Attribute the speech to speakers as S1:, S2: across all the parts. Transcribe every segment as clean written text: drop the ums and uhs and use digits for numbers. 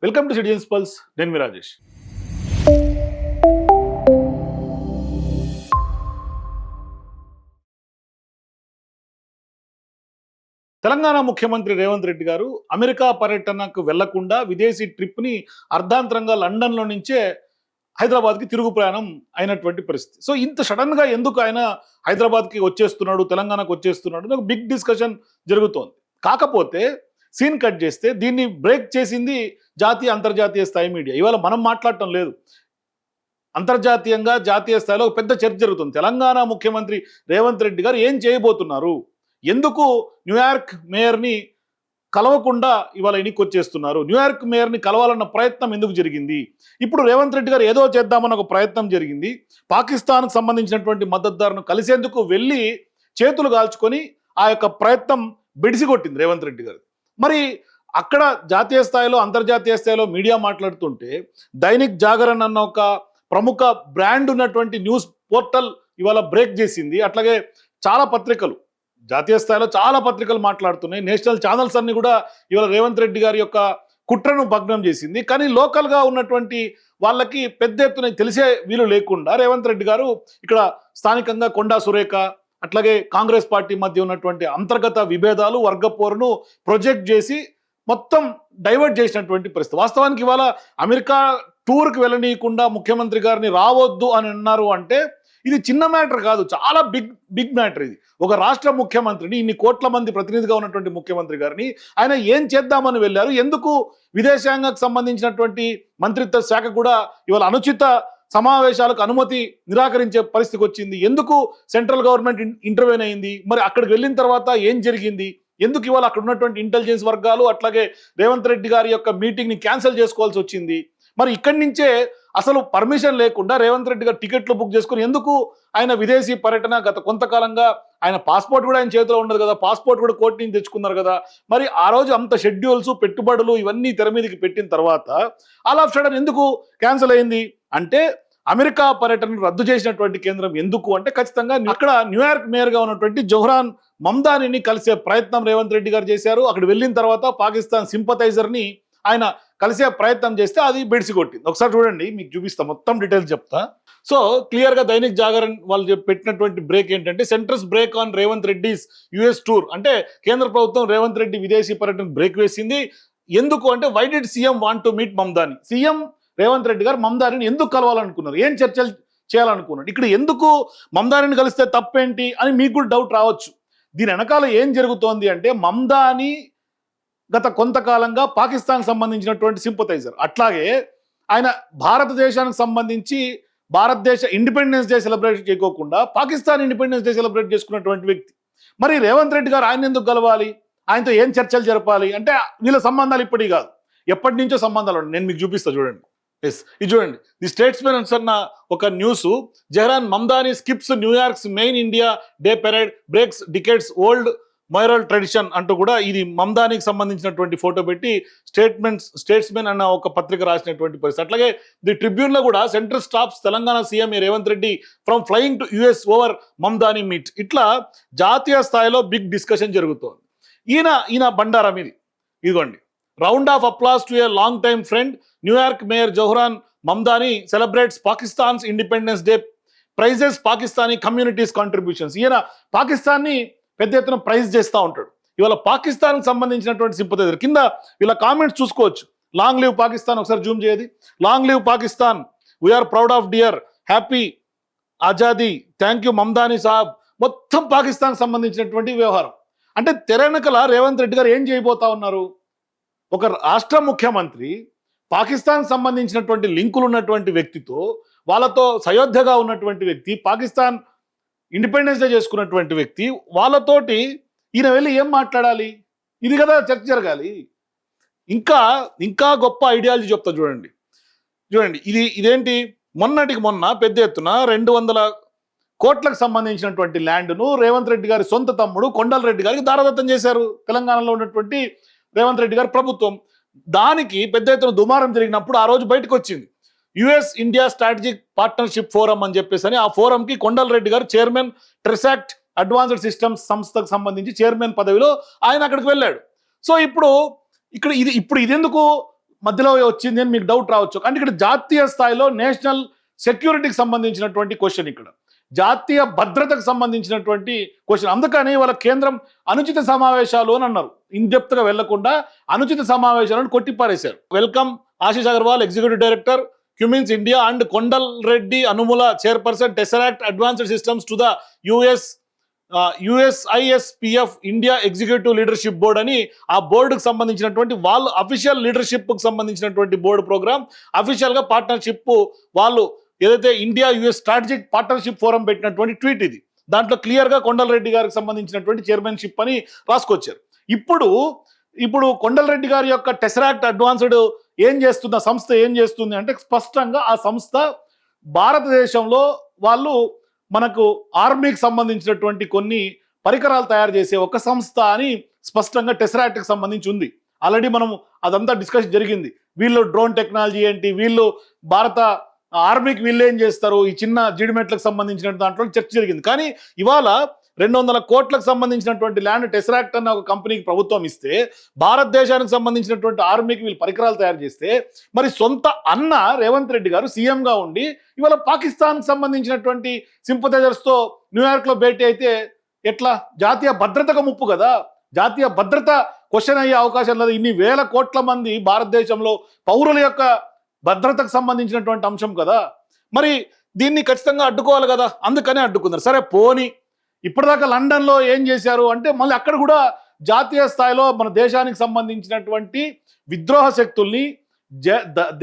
S1: Welcome to citizens pulse. నేను మీ రాజేష్. తెలంగాణ ముఖ్యమంత్రి రేవంత్ రెడ్డి గారు అమెరికా పర్యటనకు వెళ్లకుండా విదేశీ ట్రిప్ని అర్ధాంతరంగా లండన్లో నుంచే హైదరాబాద్కి తిరుగు ప్రయాణం అయినటువంటి పరిస్థితి. సో ఇంత సడన్గా ఎందుకు ఆయన హైదరాబాద్కి వచ్చేస్తున్నాడు, తెలంగాణకు వచ్చేస్తున్నాడు అని ఒక బిగ్ డిస్కషన్ జరుగుతోంది. కాకపోతే సీన్ కట్ చేస్తే దీన్ని బ్రేక్ చేసింది జాతీయ అంతర్జాతీయ స్థాయి మీడియా. ఇవాళ మనం మాట్లాడటం లేదు, అంతర్జాతీయంగా జాతీయ స్థాయిలో ఒక పెద్ద చర్చ జరుగుతుంది. తెలంగాణ ముఖ్యమంత్రి రేవంత్ రెడ్డి గారు ఏం చేయబోతున్నారు, ఎందుకు న్యూయార్క్ మేయర్ని కలవకుండా ఇవాళ ఎన్నిక వచ్చేస్తున్నారు, న్యూయార్క్ మేయర్ని కలవాలన్న ప్రయత్నం ఎందుకు జరిగింది, ఇప్పుడు రేవంత్ రెడ్డి గారు ఏదో చేద్దామన్న ఒక ప్రయత్నం జరిగింది, పాకిస్తాన్కు సంబంధించినటువంటి మద్దతుదారును కలిసేందుకు వెళ్ళి చేతులు కాల్చుకొని ఆ యొక్క ప్రయత్నం బెడిసిగొట్టింది రేవంత్ రెడ్డి గారు. మరి అక్కడ జాతీయ స్థాయిలో అంతర్జాతీయ స్థాయిలో మీడియా మాట్లాడుతుంటే దైనిక్ జాగరణ్ అన్న ఒక ప్రముఖ బ్రాండ్ ఉన్నటువంటి న్యూస్ పోర్టల్ ఇవాళ బ్రేక్ చేసింది. అట్లాగే చాలా పత్రికలు జాతీయ స్థాయిలో చాలా పత్రికలు మాట్లాడుతున్నాయి. నేషనల్ ఛానల్స్ అన్ని కూడా ఇవాళ రేవంత్ రెడ్డి గారి యొక్క కుట్రను భగ్నం చేసింది. కానీ లోకల్గా ఉన్నటువంటి వాళ్ళకి పెద్ద ఎత్తున తెలిసే వీలు లేకుండా రేవంత్ రెడ్డి గారు ఇక్కడ స్థానికంగా కొండా సురేఖ అట్లాగే కాంగ్రెస్ పార్టీ మధ్య ఉన్నటువంటి అంతర్గత విభేదాలు వర్గపోరును ప్రొజెక్ట్ చేసి మొత్తం డైవర్ట్ చేసినటువంటి పరిస్థితి. వాస్తవానికి ఇవాళ అమెరికా టూర్కి వెళ్ళనీయకుండా ముఖ్యమంత్రి గారిని రావద్దు అని అన్నారు అంటే ఇది చిన్న మ్యాటర్ కాదు, చాలా బిగ్ మ్యాటర్. ఇది ఒక రాష్ట్ర ముఖ్యమంత్రిని, ఇన్ని కోట్ల మంది ప్రతినిధిగా ఉన్నటువంటి ముఖ్యమంత్రి గారిని ఆయన ఏం చేద్దామని వెళ్ళారు, ఎందుకు విదేశాంగకు సంబంధించినటువంటి మంత్రిత్వ శాఖ కూడా ఇవాళ అనుచిత సమావేశాలకు అనుమతి నిరాకరించే పరిస్థితికి వచ్చింది, ఎందుకు సెంట్రల్ గవర్నమెంట్ ఇంటర్వ్యూన్ అయింది, మరి అక్కడికి వెళ్ళిన తర్వాత ఏం జరిగింది, ఎందుకు ఇవాళ అక్కడ ఉన్నటువంటి ఇంటెలిజెన్స్ వర్గాలు అట్లాగే రేవంత్ రెడ్డి గారి యొక్క మీటింగ్ని క్యాన్సిల్ చేసుకోవాల్సి వచ్చింది, మరి ఇక్కడి నుంచే అసలు పర్మిషన్ లేకుండా రేవంత్ రెడ్డి గారు టికెట్లు బుక్ చేసుకుని ఎందుకు ఆయన విదేశీ పర్యటన, గత కొంతకాలంగా ఆయన పాస్పోర్ట్ కూడా ఆయన చేతిలో ఉండదు కదా, పాస్పోర్ట్ కూడా కోర్టు నుంచి తెచ్చుకున్నారు కదా, మరి ఆ రోజు అంత షెడ్యూల్స్ పెట్టుబడులు ఇవన్నీ తెర మీదకి పెట్టిన తర్వాత ఆల్ ఆఫ్ సడన్ ఎందుకు క్యాన్సిల్ అయింది అంటే అమెరికా పర్యటన రద్దు చేసినటువంటి కేంద్రం ఎందుకు అంటే ఖచ్చితంగా అక్కడ న్యూయార్క్ మేయర్గా ఉన్నటువంటి జోహ్రాన్ మమ్దానిని కలిసే ప్రయత్నం రేవంత్ రెడ్డి గారు చేశారు. అక్కడ వెళ్ళిన తర్వాత పాకిస్తాన్ సింపథైజర్ని ఆయన కలిసే ప్రయత్నం చేస్తే అది బెడిసి కొట్టింది. ఒకసారి చూడండి, మీకు చూపిస్తా, మొత్తం డీటెయిల్స్ చెప్తా. సో క్లియర్గా దైనిక్ జాగరణ్ వాళ్ళు పెట్టినటువంటి బ్రేక్ ఏంటంటే centre's break on Revanth Reddy's US tour. అంటే కేంద్ర ప్రభుత్వం రేవంత్ రెడ్డి విదేశీ పర్యటన బ్రేక్ వేసింది. ఎందుకు అంటే why did CM want to meet Mamdani, CM Revanth Reddy గారు మమ్దానిని ఎందుకు కలవాలనుకున్నారు, ఏం చర్చలు చేయాలనుకున్నారు, ఇక్కడ ఎందుకు మమ్దానిని కలిస్తే తప్పేంటి అని మీకు కూడా డౌట్ రావచ్చు. దీని వెనకాల ఏం జరుగుతోంది అంటే మమ్దాని గత కొంతకాలంగా పాకిస్తాన్ సంబంధించినటువంటి సింపథైజర్, అట్లాగే ఆయన భారతదేశానికి సంబంధించి భారతదేశ ఇండిపెండెన్స్ డే సెలబ్రేట్ చేయకోకుండా పాకిస్తాన్ ఇండిపెండెన్స్ డే సెలబ్రేట్ చేసుకున్నటువంటి వ్యక్తి. మరి రేవంత్ రెడ్డి గారు ఆయన ఎందుకు కలవాలి, ఆయనతో ఏం చర్చలు జరపాలి అంటే వీళ్ళ సంబంధాలు ఇప్పటివి కాదు, ఎప్పటి నుంచో సంబంధాలు ఉన్నాయి. నేను మీకు చూపిస్తా చూడండి. ఎస్, ఇది చూడండి. ది స్టేట్స్మెన్ అన్న ఒక news, Zohran Mamdani skips New York's main India day parade, breaks decades old mayoral tradition అంటూ కూడా ఇది మమ్దానికి సంబంధించినటువంటి ఫోటో పెట్టి స్టేట్స్మెన్ అన్న ఒక పత్రిక రాసినటువంటి పరిస్థితి. అట్లాగే ది ట్రిబ్యూన్లో కూడా centre stops Telangana CM Revanth Reddy from flying to US over Mamdani meet. ఇట్లా జాతీయ స్థాయిలో బిగ్ డిస్కషన్ జరుగుతోంది. ఈయన బండారం ఇది. ఇదిగోండి, round of applause to a long time friend, New York mayor Zohran Mamdani celebrates Pakistan's independence day, praises Pakistani communities contributions. ఈయన పాకిస్తాన్ని పెద్ద ఎత్తున ప్రైజ్ చేస్తూ ఉంటాడు. ఇవాళ పాకిస్తాన్కి సంబంధించినటువంటి సింపథైజర్ కింద వీళ్ళ కామెంట్స్ చూసుకోవచ్చు. లాంగ్ లివ్ పాకిస్తాన్, ఒకసారి జూమ్ చేయది, long live Pakistan, we are proud of dear, happy ఆజాదీ, థ్యాంక్ యూ మమ్దాని సాబ్. మొత్తం పాకిస్తాన్కి సంబంధించినటువంటి వ్యవహారం. అంటే తెరెనకల రేవంత్ రెడ్డి గారు ఏం చేయబోతా ఉన్నారు, ఒక రాష్ట్ర ముఖ్యమంత్రి పాకిస్తాన్ సంబంధించినటువంటి లింకులు ఉన్నటువంటి వ్యక్తితో, వాళ్ళతో సయోధ్యగా ఉన్నటువంటి వ్యక్తి, పాకిస్తాన్ ఇండిపెండెన్స్ డే చేసుకున్నటువంటి వ్యక్తి, వాళ్ళతోటి ఈయన వెళ్ళి ఏం మాట్లాడాలి, ఇది కదా చర్చ జరగాలి. ఇంకా గొప్ప ఐడియాలజీ చెప్తా చూడండి. ఇదేంటి, మొన్నటికి మొన్న పెద్ద ఎత్తున 200 కోట్లకు సంబంధించినటువంటి ల్యాండ్ను రేవంత్ రెడ్డి గారి సొంత తమ్ముడు కొండల రెడ్డి గారికి దారదత్తం చేశారు తెలంగాణలో ఉన్నటువంటి రేవంత్ రెడ్డి గారి ప్రభుత్వం. దానికి పెద్ద ఎత్తున దుమారం జరిగినప్పుడు ఆ రోజు బయటకు వచ్చింది US India strategic partnership forum అని చెప్పేసి. ఆ ఫోరంకి కొండల రెడ్డి గారు చైర్మన్, ట్రెసాక్ట్ అడ్వాన్స్డ్ సిస్టమ్స్ సంస్థకు సంబంధించి చైర్మన్ పదవిలో ఆయన అక్కడికి వెళ్ళాడు. సో ఇప్పుడు ఇది ఎందుకు మధ్యలో వచ్చింది అని మీకు డౌట్ రావచ్చు. అంటే ఇక్కడ జాతీయ స్థాయిలో నేషనల్ సెక్యూరిటీకి సంబంధించినటువంటి క్వశ్చన్, ఇక్కడ జాతీయ భద్రతకు సంబంధించినటువంటి క్వశ్చన్. అందుకని వాళ్ళ కేంద్రం అనుచిత సమావేశాలు అని అన్నారు. ఇన్డెప్త్ గా వెళ్లకుండా అనుచిత సమావేశాలను కొట్టిపారేశారు. Welcome Ashish Agarwal, executive director Cummins India, and Kondal Reddy Anumula, chairperson Tesseract advanced systems to the USISPF India executive leadership board అని ఆ బోర్డుకు సంబంధించినటువంటి వాళ్ళు అఫీషియల్ లీడర్షిప్ కు సంబంధించినటువంటి బోర్డు ప్రోగ్రామ్, అఫీషియల్ గా పార్ట్నర్షిప్ వాళ్ళు ఏదైతే India US strategic partnership forum పెట్టినటువంటి ట్వీట్ ఇది. దాంట్లో క్లియర్ గా కొండల్ రెడ్డి గారికి సంబంధించినటువంటి చైర్మన్షిప్ అని రాసుకొచ్చారు. ఇప్పుడు కొండల్ రెడ్డి గారి యొక్క టెసరాక్ట్ అడ్వాన్స్డ్ ఏం చేస్తుంది, ఆ సంస్థ ఏం చేస్తుంది అంటే స్పష్టంగా ఆ సంస్థ భారతదేశంలో వాళ్ళు మనకు ఆర్మీకి సంబంధించినటువంటి కొన్ని పరికరాలు తయారు చేసే ఒక సంస్థ అని స్పష్టంగా టెసరాక్ట్కి సంబంధించి ఉంది. ఆల్రెడీ మనం అదంతా డిస్కషన్ జరిగింది. వీళ్ళు డ్రోన్ టెక్నాలజీ ఏంటి, వీళ్ళు భారత ఆర్మీకి వీళ్ళు ఏం చేస్తారు, ఈ చిన్న జీడిమెట్లకు సంబంధించిన దాంట్లో చర్చ జరిగింది. కానీ ఇవాళ 200 కోట్లకు సంబంధించినటువంటి ల్యాండ్ టెసరాక్ట్ అన్న ఒక కంపెనీకి ప్రభుత్వం ఇస్తే, భారతదేశానికి సంబంధించినటువంటి ఆర్మీకి వీళ్ళు పరికరాలు తయారు చేస్తే, మరి సొంత అన్న రేవంత్ రెడ్డి గారు సీఎంగా ఉండి ఇవాళ పాకిస్తాన్కి సంబంధించినటువంటి సింపథైజర్స్తో న్యూయార్క్లో భేటీ అయితే ఎట్లా? జాతీయ భద్రతకు ముప్పు కదా. జాతీయ భద్రత క్వశ్చన్ అయ్యే అవకాశం లేదు. ఇన్ని వేల కోట్ల మంది భారతదేశంలో పౌరుల యొక్క భద్రతకు సంబంధించినటువంటి అంశం కదా. మరి దీన్ని ఖచ్చితంగా అడ్డుకోవాలి కదా, అందుకనే అడ్డుకున్నారు. సరే పోని ఇప్పటిదాకా లండన్లో ఏం చేశారు అంటే, మళ్ళీ అక్కడ కూడా జాతీయ స్థాయిలో మన దేశానికి సంబంధించినటువంటి విద్రోహ శక్తుల్ని,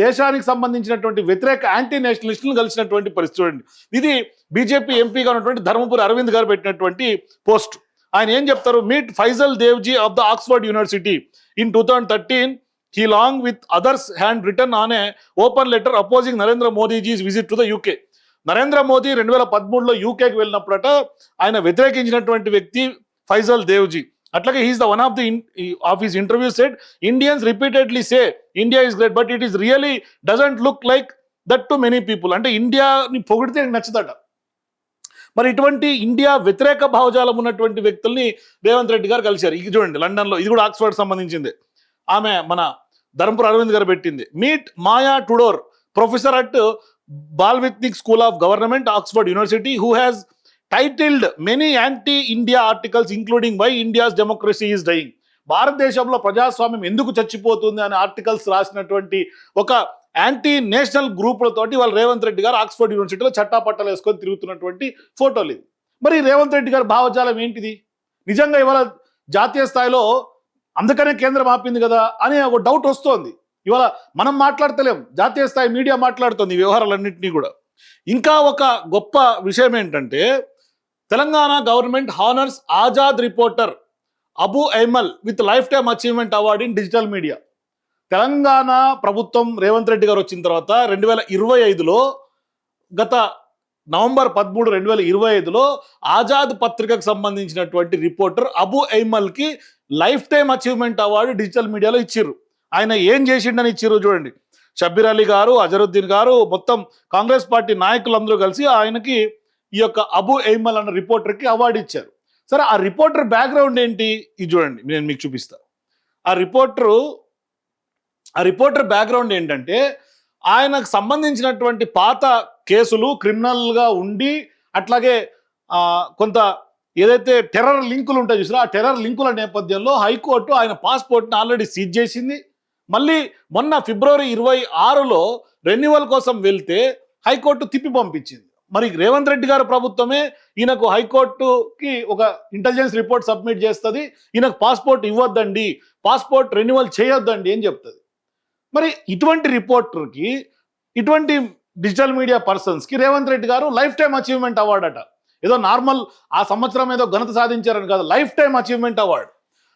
S1: దేశానికి సంబంధించినటువంటి వ్యతిరేక యాంటీ నేషనలిస్టులను కలిసినటువంటి పరిస్థితి చూడండి. ఇది బీజేపీ ఎంపీగా ఉన్నటువంటి ధర్మపురి అరవింద్ గారు పెట్టినటువంటి పోస్ట్. ఆయన ఏం చెప్తారు? Meet Faisal Devji of the Oxford university in 2013. He along with others had written on a open letter opposing Narendra Modi's visit to the UK. Narendra Modi 2013లో యూకేకి వెళ్ళినప్పుడట ఆయన వ్యతిరేకించినటువంటి వ్యక్తి ఫైజల్ దేవ్జీ. అట్లాగే he's the one of the of his interview said, Indians repeatedly say India is great but it is really doesn't look like that to many people. అంటే ఇండియాని పొగిడితే నచ్చదట. మరి ఇటువంటి ఇండియా వ్యతిరేక భావజాలం ఉన్నటువంటి వ్యక్తుల్ని రేవంత్ రెడ్డి గారు కలిశారు. ఇది చూడండి లండన్లో, ఇది కూడా ఆక్స్ఫర్డ్ సంబంధించింది. ఆమె మన ధర్మపురి అరవింద్ గారు పెట్టింది. Meet Maya Tudor, professor at Blavatnik school of government, Oxford university, who has titled many anti India articles including why India's democracy is dying. భారతదేశంలో ప్రజాస్వామ్యం ఎందుకు చచ్చిపోతుంది అనే ఆర్టికల్స్ రాసినటువంటి ఒక యాంటీ నేషనల్ గ్రూపులతోటి వాళ్ళు రేవంత్ రెడ్డి గారు ఆక్స్ఫర్డ్ యూనివర్సిటీలో చట్టాపట్టాలు వేసుకొని తిరుగుతున్నటువంటి ఫోటోలు ఇది. మరి రేవంత్ రెడ్డి గారి భావజాలం ఏంటిది? నిజంగా ఇవాళ జాతీయ స్థాయిలో అందుకనే కేంద్రం ఆపింది కదా అనే ఒక డౌట్ వస్తోంది. ఇవాళ మనం మాట్లాడతలేం, జాతీయ స్థాయి మీడియా మాట్లాడుతుంది ఈ వ్యవహారాలన్నింటినీ కూడా. ఇంకా ఒక గొప్ప విషయం ఏంటంటే, Telangana government honours Azad reporter Abu Aimal with lifetime achievement award in digital media. Telangana ప్రభుత్వం రేవంత్ రెడ్డి గారు వచ్చిన తర్వాత 2025లో, గత నవంబర్ 13, 2025లో ఆజాద్ పత్రికకు సంబంధించినటువంటి రిపోర్టర్ అబు ఐమల్కి lifetime achievement award digital మీడియాలో ఇచ్చిర్రు. ఆయన ఏం చేసిండని ఇచ్చిర్రు చూడండి. షబ్బీర్ అలీ గారు, అజరుద్దీన్ గారు, మొత్తం కాంగ్రెస్ పార్టీ నాయకులందరూ కలిసి ఆయనకి ఈ యొక్క అబు ఐమల్ అన్న రిపోర్టర్కి అవార్డు ఇచ్చారు. సరే, ఆ రిపోర్టర్ బ్యాక్గ్రౌండ్ ఏంటి? ఇది చూడండి, నేను మీకు చూపిస్తాను. ఆ రిపోర్టర్ బ్యాక్గ్రౌండ్ ఏంటంటే, ఆయనకు సంబంధించినటువంటి పాత కేసులు క్రిమినల్గా ఉండి, అట్లాగే కొంత ఏదైతే టెర్రర్ లింకులు ఉంటాయి చూసారో, ఆ టెర్రర్ లింకుల నేపథ్యంలో హైకోర్టు ఆయన పాస్పోర్ట్ని ఆల్రెడీ సీజ్ చేసింది. మళ్ళీ మొన్న ఫిబ్రవరి 26లో రెన్యువల్ కోసం వెళ్తే హైకోర్టు తిప్పి పంపించింది. మరి రేవంత్ రెడ్డి గారు ప్రభుత్వమే ఈయనకు హైకోర్టుకి ఒక ఇంటెలిజెన్స్ రిపోర్ట్ సబ్మిట్ చేస్తుంది, ఈయనకు పాస్పోర్ట్ ఇవ్వద్దండి, పాస్పోర్ట్ రెన్యువల్ చేయొద్దండి అని చెప్తుంది. మరి ఇటువంటి రిపోర్టర్కి, ఇటువంటి డిజిటల్ మీడియా పర్సన్స్కి రేవంత్ రెడ్డి గారు లైఫ్ టైమ్ అచీవ్మెంట్ అవార్డు అట. ఏదో నార్మల్ ఆ సంవత్సరం ఏదో ఘనత సాధించారని కాదు, life time achievement award.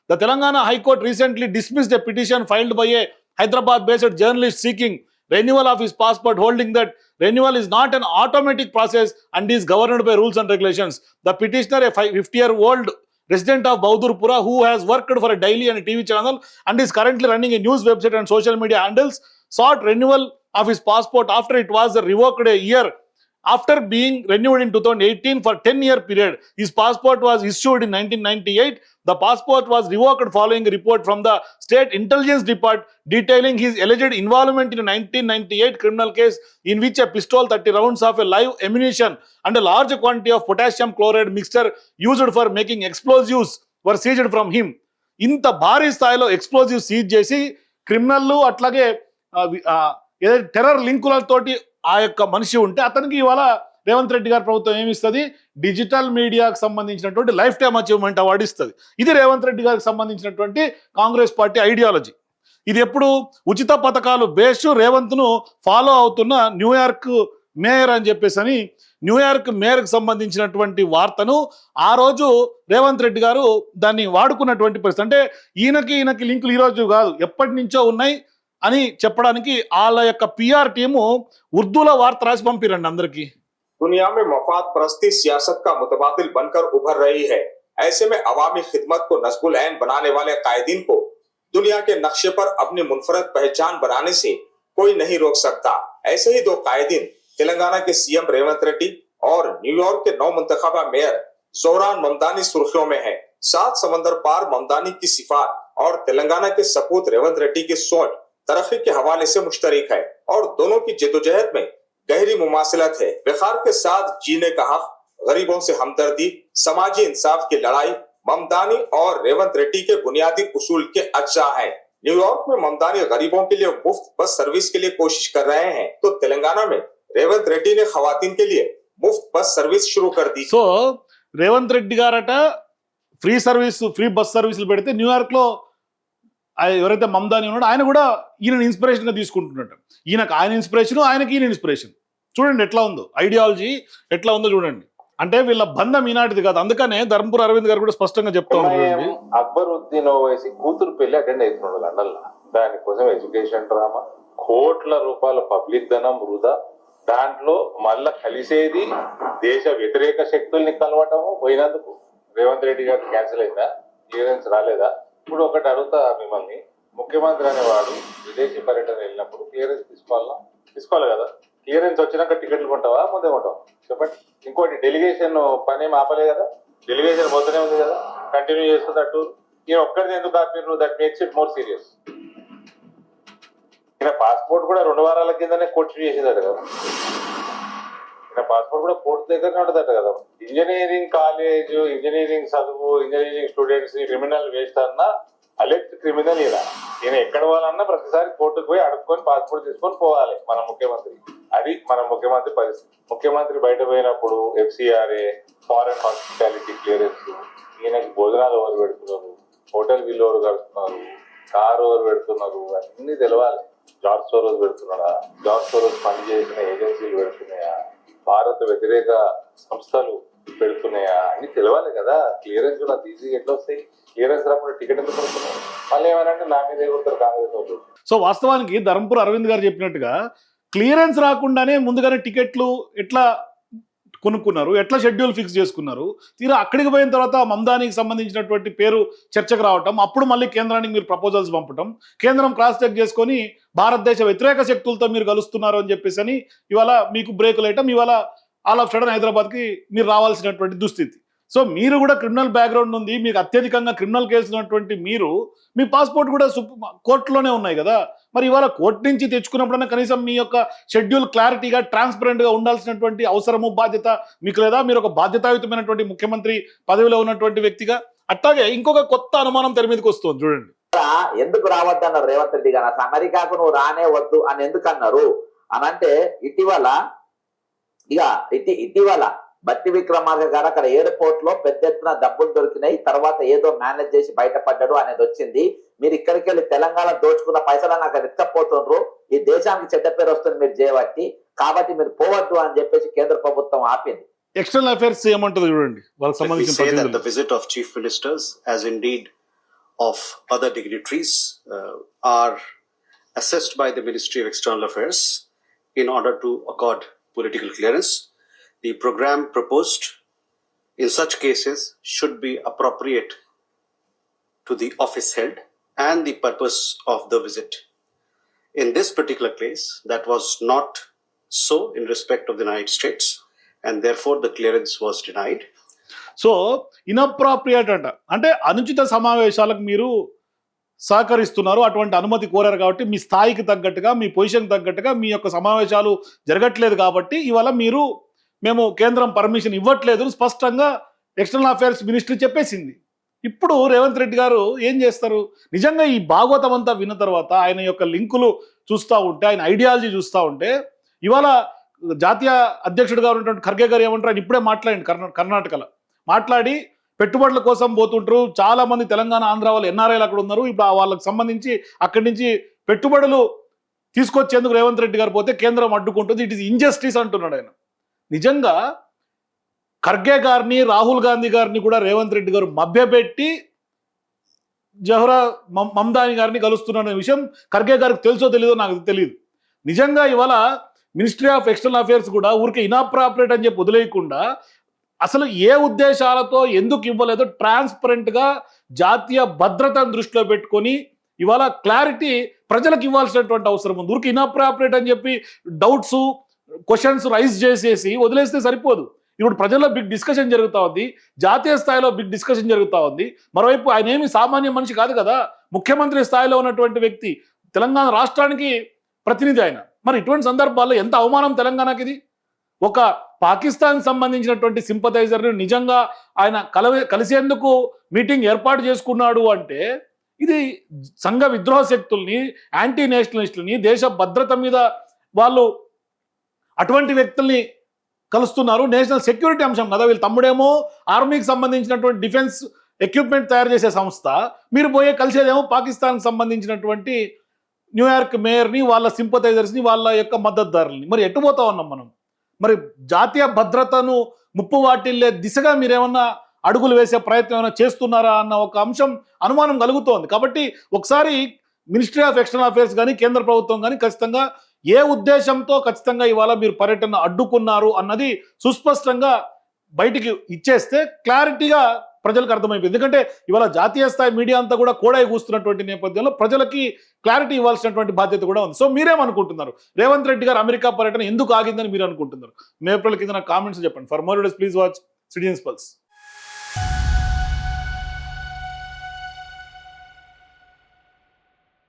S1: The Telangana high court recently dismissed a petition filed by A Hyderabad based journalist seeking renewal of his passport, holding that renewal is not an automatic process and is governed by rules and regulations. The petitioner, a 50-year-old resident of Bahudurpura who has worked for a daily and a TV channel and is currently running a news website and social media handles, sought renewal of his passport after it was revoked a year After being renewed in 2018 for 10-year period, his passport was issued in 1998. The passport was revoked following a report from the State Intelligence Department detailing his alleged involvement in a 1998 criminal case in which a pistol, 30 rounds of a live ammunition and a large quantity of potassium chloride mixture used for making explosives were seized from him. ఇంత భారీ స్థాయిలో explosive seize చేసి criminal అట్లాగే ఏదైతే terror లింకులతోటి ఆ యొక్క మనిషి ఉంటే అతనికి ఇవాళ రేవంత్ రెడ్డి గారి ప్రభుత్వం ఏమిస్తుంది, డిజిటల్ మీడియాకు సంబంధించినటువంటి లైఫ్ టైమ్ అచీవ్మెంట్ అవార్డు ఇస్తుంది. ఇది రేవంత్ రెడ్డి గారికి సంబంధించినటువంటి కాంగ్రెస్ పార్టీ ఐడియాలజీ. ఇది ఎప్పుడు ఉచిత పథకాలు బేస్ రేవంత్ను ఫాలో అవుతున్న న్యూయార్క్ మేయర్ అని చెప్పేసి న్యూయార్క్ మేయర్కి సంబంధించినటువంటి వార్తను ఆ రోజు రేవంత్ రెడ్డి గారు దాన్ని వాడుకున్నటువంటి పరిస్థితి. అంటే ఈయనకి లింకులు ఈరోజు కాదు, ఎప్పటి నుంచో ఉన్నాయి అని చెప్పడానికి వాళ్ళ యొక్క పిఆర్ టీము ఉర్దూలో వార్త రాసి పంపిరండి అందరికీ.
S2: दुनिया में मफाद परस्ती सियासत का मुतबादिल बनकर उभर रही है. ऐसे में अवामी खिदमत को नस्बुल ऐन बनाने वाले कायदीन को दुनिया के नक्शे पर अपनी मुनफरद पहचान बनाने से कोई नहीं रोक सकता. ऐसे ही दो कायदीन तेलंगाना के सीएम रेवंत रेड्डी और न्यूयॉर्क के नौ मुंतखबा मेयर जोहरान ममदानी सुर्खियों में है. 7 समंदर पार ममदानी की सिफात और तेलंगाना के सपूत रेवंत रेड्डी की सोच तरक्की के हवाले से मुश्तरक है और दोनों की जद्दोजहद में गहरी मुमासिलत है. बिखार के साथ जीने का हक, गरीबों से हमदर्दी, समाजी इंसाफ की लड़ाई ममदानी और रेवंत रेड्डी के बुनियादी उसूल के अज्जा है. न्यूयॉर्क में ममदानी गरीबों के लिए मुफ्त बस सर्विस के लिए कोशिश कर रहे हैं, तो तेलंगाना में रेवंत रेड्डी ने खवातीन के लिए मुफ्त बस सर्विस शुरू कर दी.
S1: సో రేవంత్ రెడ్డి గారట ఫ్రీ బస్ సర్వీసులు పెడితే న్యూయార్క్ లో ఎవరైతే మమదాని ఉన్నాడో ఆయన కూడా ఈయన ఇన్స్పిరేషన్ గా తీసుకుంటున్నట్టు. ఈయనకు ఆయన ఇన్స్పిరేషన్, ఆయనకి ఈయన ఇన్స్పిరేషన్. చూడండి ఎట్లా ఉందో, ఐడియాలజీ ఎట్లా ఉందో చూడండి. అంటే వీళ్ళ బంధం ఈనాటిది కాదు. అందుకనే ధర్మపురి అరవింద్ గారు కూడా స్పష్టంగా చెప్తా ఉన్నారు,
S3: అక్బరుద్దీన్ ఓవైసీ కూతురు పెళ్లి అటెండ్ అవుతున్నాడు లండన్లో. దానికోసం ఎడ్యుకేషన్ డ్రామా, కోట్ల రూపాయల పబ్లిక్ ధనం వృధా. దాంట్లో మళ్ళా కలిసేది దేశ వ్యతిరేక శక్తుల్ని కలవటము. పోయినందుకు రేవంత్ రెడ్డి గారికి క్యాన్సిల్ అయిందా? క్లియరెన్స్ రాలేదా? ఇప్పుడు ఒకటి అడుగుతా మిమ్మల్ని, ముఖ్యమంత్రి అనేవాడు విదేశీ పర్యటన వెళ్ళినప్పుడు క్లియరెన్స్ తీసుకోవాలి కదా. క్లియరెన్స్ వచ్చినాక టికెట్లు కొంటావా, ముందే కొంటావా చెప్పండి. ఇంకోటి డెలిగేషన్ పని ఏం ఆపలే కదా, డెలిగేషన్ పోతూనే ఉంది కదా, కంటిన్యూ చేస్తుంది అటు. ఈయన ఒక్కరిని ఎందుకు ఆపిర్రు? That makes it more serious. ఈయన పాస్పోర్ట్ కూడా 2 వారాల కిందనే కోర్టు చేసేదట కదా. ఈయన పాస్పోర్ట్ కూడా కోర్టు దగ్గరనే ఉండదట కదా. ఇంజనీరింగ్ కాలేజ్, ఇంజనీరింగ్ చదువు, ఇంజనీరింగ్ స్టూడెంట్స్ క్రిమినల్ వేస్ట్ అన్నా అలెక్ట్ క్రిమినల్. ఈయన ఎక్కడ పోవాలన్నా ప్రతిసారి కోర్టుకు పోయి అడుక్కొని పాస్పోర్ట్ తీసుకొని పోవాలి మన ముఖ్యమంత్రి. అది మన ముఖ్యమంత్రి పరిస్థితి. ముఖ్యమంత్రి బయట పోయినప్పుడు FCRA, ఫారెన్ హాస్పిటాలిటీ క్లియరెన్స్, ఈయనకి భోజనాలు ఎవరు పెడుతున్నారు, హోటల్ బిల్లు ఎవరు కడుతున్నారు, కారు ఎవరు పెడుతున్నారు, అన్ని తెలవాలి. జార్జ్ సోరోస్ పెడుతున్నాడా, జార్జ్ సోరోస్ పనిచేసిన ఏజెన్సీలు పెడుతున్నాయా, భారత వ్యతిరేక సంస్థలు పెడుతున్నాయా, అన్ని తెలవాలి కదా. క్లియరెన్స్ కూడా ఈజీగా ఎట్లా వస్తాయి? క్లియరెన్స్ రాకుండా టికెట్ ఎందుకు కొనుక్కున్నారు? మళ్ళీ ఏమనంటే నా మీద ఎగురుతారు కాంగ్రెస్ వాళ్ళు.
S1: సో వాస్తవానికి ధర్మపురి అరవింద్ గారు చెప్పినట్టుగా క్లియరెన్స్ రాకుండానే ముందుగానే టికెట్లు ఎట్లా కొనుక్కున్నారు, ఎట్లా షెడ్యూల్ ఫిక్స్ చేసుకున్నారు. తీరా అక్కడికి పోయిన తర్వాత మమదానికి సంబంధించినటువంటి పేరు చర్చకు రావటం, అప్పుడు మళ్ళీ కేంద్రానికి మీరు ప్రపోజల్స్ పంపటం, కేంద్రం క్రాస్ చెక్ చేసుకొని భారతదేశ వ్యతిరేక శక్తులతో మీరు కలుస్తున్నారు అని చెప్పేసి అని ఇవాళ మీకు బ్రేకులు వేయటం, ఇవాళ ఆల్ ఆఫ్ సడన్ హైదరాబాద్కి మీరు రావాల్సినటువంటి దుస్థితి. సో మీరు కూడా క్రిమినల్ బ్యాక్గ్రౌండ్ ఉంది, మీకు అత్యధికంగా క్రిమినల్ కేసులు ఉన్నటువంటి మీరు, మీ పాస్పోర్ట్ కూడా కోర్టులోనే ఉన్నాయి కదా. మరి ఇవాళ కోర్టు నుంచి తెచ్చుకున్నప్పుడన్నా కనీసం మీ యొక్క షెడ్యూల్ క్లారిటీగా, ట్రాన్స్పరెంట్గా ఉండాల్సినటువంటి అవసరము, బాధ్యత మీకు లేదా? మీరు ఒక బాధ్యతాయుతమైనటువంటి ముఖ్యమంత్రి పదవిలో ఉన్నటువంటి వ్యక్తిగా. అట్లాగే ఇంకొక కొత్త అనుమానం తెర మీదకి వస్తుంది చూడండి.
S4: ఎందుకు రావద్దన్నారు రేవంత్ రెడ్డి గారు? అసలు అమెరికాకు నువ్వు రానే వద్దు అని ఎందుకు అన్నారు అని అంటే, ఇటీవల బట్టి విక్రమార్క గారు అక్కడ ఎయిర్పోర్ట్ లో పెద్ద ఎత్తున డబ్బులు దొరికినాయి, తర్వాత ఏదో మేనేజ్ చేసి బయటపడ్డాడు అనేది వచ్చింది. మీరు ఇక్కడికి వెళ్ళి తెలంగాణ దోచుకున్న పైసలను అక్కడ ఎత్తపోతుండ్రు, ఈ దేశానికి చెడ్డ పేరు వస్తుంది మీరు చేయబట్టి, కాబట్టి మీరు పోవద్దు అని చెప్పేసి కేంద్ర ప్రభుత్వం ఆపింది.
S1: ఎక్స్టర్నల్ అఫైర్స్ ఏమంటుంది చూడండి వాళ్ళకి సంబంధించిన.
S5: The visit of chief ministers, as indeed of other dignitaries, are assessed by the Ministry of External Affairs in order to accord political clearance. The program proposed in such cases should be appropriate to the office held and the purpose of the visit. In this particular case, that was not so in respect of the United States, and therefore the clearance was denied.
S1: So inappropriate అంటే అనుచిత సమావేశాలకు మీరు సహకరిస్తున్నారు, అటువంటి అనుమతి కోరారు కాబట్టి మీ స్థాయికి తగ్గట్టుగా మీ పొజిషన్ తగ్గట్టుగా మీ యొక్క సమావేశాలు జరగట్లేదు కాబట్టి ఇవాళ మేము కేంద్రం పర్మిషన్ ఇవ్వట్లేదు స్పష్టంగా ఎక్స్టర్నల్ అఫైర్స్ మినిస్ట్రీ చెప్పేసింది. ఇప్పుడు రేవంత్ రెడ్డి గారు ఏం చేస్తారు? నిజంగా ఈ భాగవతం అంతా విన్న తర్వాత ఆయన యొక్క లింకులు చూస్తూ ఉంటే, ఆయన ఐడియాలజీ చూస్తూ ఉంటే, ఇవాళ జాతీయ అధ్యక్షుడిగా ఉన్నటువంటి ఖర్గే గారు ఏమంటారు? ఆయన ఇప్పుడే మాట్లాడండి కర్ణాటకలో మాట్లాడి పెట్టుబడుల కోసం పోతుంటారు, చాలా మంది తెలంగాణ ఆంధ్ర వాళ్ళు ఎన్ఆర్ఐలు అక్కడ ఉన్నారు, ఇప్పుడు వాళ్ళకి సంబంధించి అక్కడి నుంచి పెట్టుబడులు తీసుకొచ్చేందుకు రేవంత్ రెడ్డి గారు పోతే కేంద్రం అడ్డుకుంటుంది, ఇట్ ఈస్ ఇంజస్టిస్ అంటున్నాడు ఆయన. నిజంగా ఖర్గే గారిని రాహుల్ గాంధీ గారిని కూడా రేవంత్ రెడ్డి గారు మభ్యపెట్టి జహ్రా మమ్దాని గారిని కలుస్తున్న విషయం ఖర్గే గారికి తెలుసో తెలీదో నాకు తెలియదు. నిజంగా ఇవాళ మినిస్ట్రీ ఆఫ్ ఎక్స్టర్నల్ అఫైర్స్ కూడా ఊరికే ఇనాప్రాపరేట్ అని చెప్పి వదిలేయకుండా అసలు ఏ ఉద్దేశాలతో ఎందుకు ఇవ్వలేదో ట్రాన్స్పరెంట్గా జాతీయ భద్రతను దృష్టిలో పెట్టుకొని ఇవాళ క్లారిటీ ప్రజలకు ఇవ్వాల్సినటువంటి అవసరం ఉంది. ఊరికి ఇనాప్రాపరేట్ అని చెప్పి డౌట్స్ క్వశ్చన్స్ రైజ్ చేసేసి వదిలేస్తే సరిపోదు. ఇప్పుడు ప్రజల్లో బిగ్ డిస్కషన్ జరుగుతూ ఉంది, జాతీయ స్థాయిలో బిగ్ డిస్కషన్ జరుగుతూ ఉంది. మరోవైపు ఆయన ఏమి సామాన్య మనిషి కాదు కదా, ముఖ్యమంత్రి స్థాయిలో ఉన్నటువంటి వ్యక్తి, తెలంగాణ రాష్ట్రానికి ప్రతినిధి ఆయన. మరి ఇటువంటి సందర్భాల్లో ఎంత అవమానం తెలంగాణకి ఇది. ఒక పాకిస్తాన్ సంబంధించినటువంటి సింపథైజర్ని నిజంగా ఆయన కలిసేందుకు మీటింగ్ ఏర్పాటు చేసుకున్నాడు అంటే ఇది సంఘ విద్రోహ శక్తుల్ని, యాంటీ నేషనలిస్టులని, దేశ భద్రత మీద వాళ్ళు అటువంటి వ్యక్తుల్ని కలుస్తున్నారు. నేషనల్ సెక్యూరిటీ అంశం కదా, వీళ్ళ తమ్ముడేమో ఆర్మీకి సంబంధించినటువంటి డిఫెన్స్ ఎక్విప్మెంట్ తయారు చేసే సంస్థ, మీరు పోయే కలిసేదేమో పాకిస్తాన్కి సంబంధించినటువంటి న్యూయార్క్ మేయర్ని, వాళ్ళ సింపథైజర్స్ని, వాళ్ళ యొక్క మద్దతుదారులని. మరి ఎటు పోతా ఉన్నాం మనం? మరి జాతీయ భద్రతను ముప్పు వాటిల్లే దిశగా మీరేమన్నా అడుగులు వేసే ప్రయత్నం ఏమైనా చేస్తున్నారా అన్న ఒక అంశం అనుమానం కలుగుతోంది. కాబట్టి ఒకసారి మినిస్ట్రీ ఆఫ్ ఎక్స్టర్నల్ అఫైర్స్ కానీ కేంద్ర ప్రభుత్వం కానీ ఖచ్చితంగా ఏ ఉద్దేశంతో ఖచ్చితంగా ఇవాళ మీరు పర్యటన అడ్డుకున్నారు అన్నది సుస్పష్టంగా బయటికి ఇచ్చేస్తే క్లారిటీగా ప్రజలకు అర్థమైపోయింది. ఎందుకంటే ఇవాళ జాతీయ స్థాయి మీడియా అంతా కూడా కోడాయి కూస్తున్నటువంటి నేపథ్యంలో ప్రజలకి క్లారిటీ ఇవ్వాల్సినటువంటి బాధ్యత కూడా ఉంది. సో మీరేమనుకుంటున్నారు? రేవంత్ రెడ్డి గారు అమెరికా పర్యటన ఎందుకు ఆగిందని మీరు అనుకుంటున్నారు? మీ ఏప్రిల్ కింద కామెంట్స్ చెప్పండి. For more videos please watch citizens pulse.